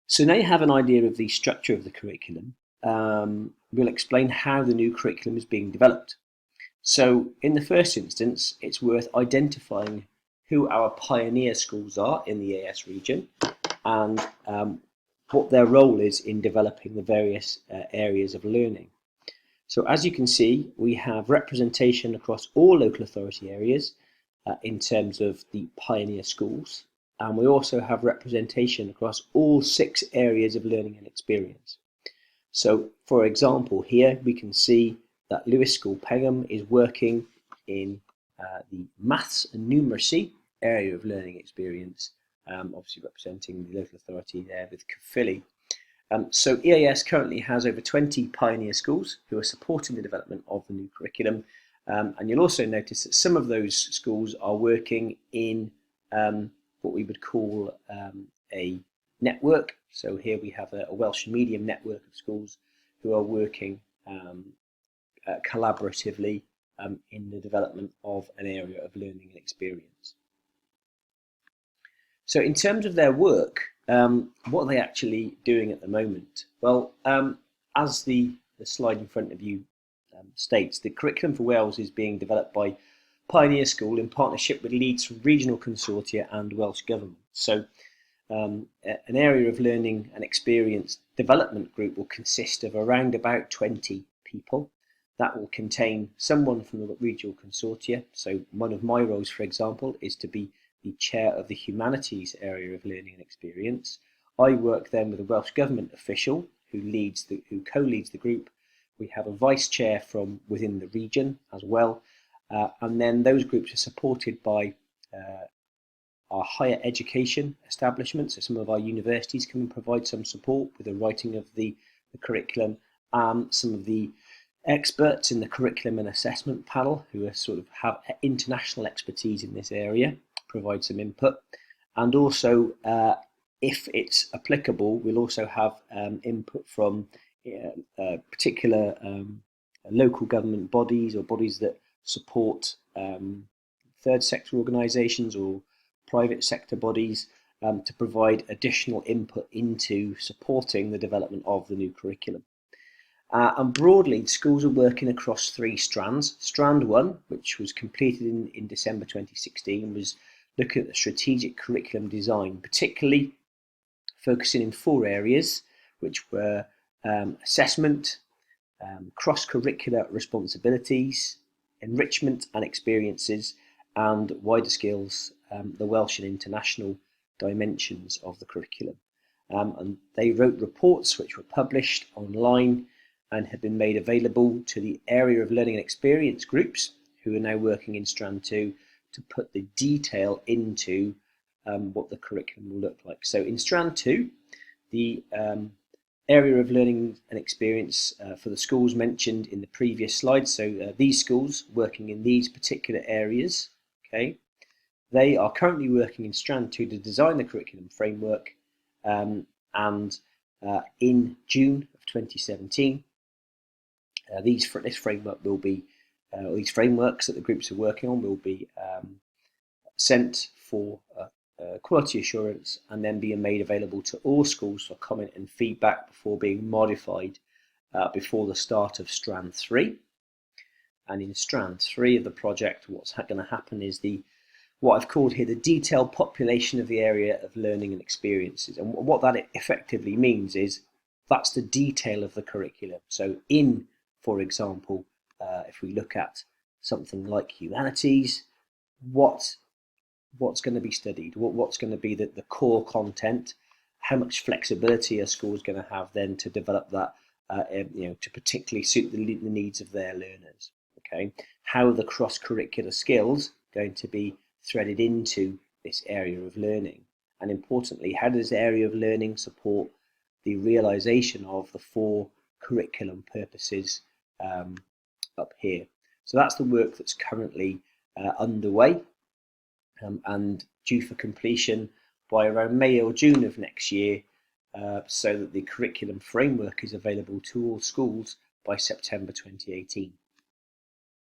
So now you have an idea of the structure of the curriculum. We'll explain how the new curriculum is being developed. So in the first instance, it's worth identifying who our pioneer schools are in the AS region and what their role is in developing the various areas of learning. So as you can see, we have representation across all local authority areas in terms of the pioneer schools. And we also have representation across all 6 areas of learning and experience. So, for example, here we can see that Lewis School Pengham is working in the maths and numeracy area of learning experience, obviously representing the local authority there with Caerphilly. So EAS currently has over 20 pioneer schools who are supporting the development of the new curriculum. And you'll also notice that some of those schools are working in what we would call a network. So here we have a Welsh medium network of schools who are working collaboratively in the development of an area of learning and experience. So in terms of their work, what are they actually doing at the moment? Well, as the slide in front of you states, the curriculum for Wales is being developed by Pioneer School in partnership with Leeds Regional Consortia and Welsh Government. So an area of learning and experience development group will consist of around about 20 people. That will contain someone from the regional consortia. So one of my roles, for example, is to be the chair of the humanities area of learning and experience. I work then with a Welsh Government official who co-leads the group. We have a vice chair from within the region as well. And then those groups are supported by our higher education establishments. So some of our universities can provide some support with the writing of the curriculum. Some of the experts in the curriculum and assessment panel who have international expertise in this area provide some input. And also, if it's applicable, we'll also have input from particular local government bodies or bodies that support third sector organisations or private sector bodies to provide additional input into supporting the development of the new curriculum. And broadly, the schools are working across 3 strands. Strand 1, which was completed in December 2016, was looking at the strategic curriculum design, particularly focusing in 4 areas, which were assessment, cross-curricular responsibilities, enrichment and experiences, and wider skills, the Welsh and international dimensions of the curriculum. And they wrote reports which were published online and have been made available to the area of learning and experience groups who are now working in Strand 2 to put the detail into what the curriculum will look like. So in Strand 2, the area of learning and experience for the schools mentioned in the previous slide. So these schools working in these particular areas, okay, they are currently working in Strand 2 to design the curriculum framework, and in June of 2017, this framework will be, these frameworks that the groups are working on will be sent for quality assurance and then being made available to all schools for comment and feedback before being modified before the start of Strand 3. And in Strand 3 of the project, what's going to happen is what I've called here the detailed population of the area of learning and experiences. And what that effectively means is that's the detail of the curriculum. So for example, if we look at something like humanities, what's going to be studied, what's going to be the core content, how much flexibility a school is going to have then to develop that, to particularly suit the needs of their learners. Okay, how are the cross-curricular skills going to be threaded into this area of learning, and importantly, how does the area of learning support the realization of the 4 curriculum purposes up here. So that's the work that's currently underway and due for completion by around May or June of next year, so that the curriculum framework is available to all schools by September 2018.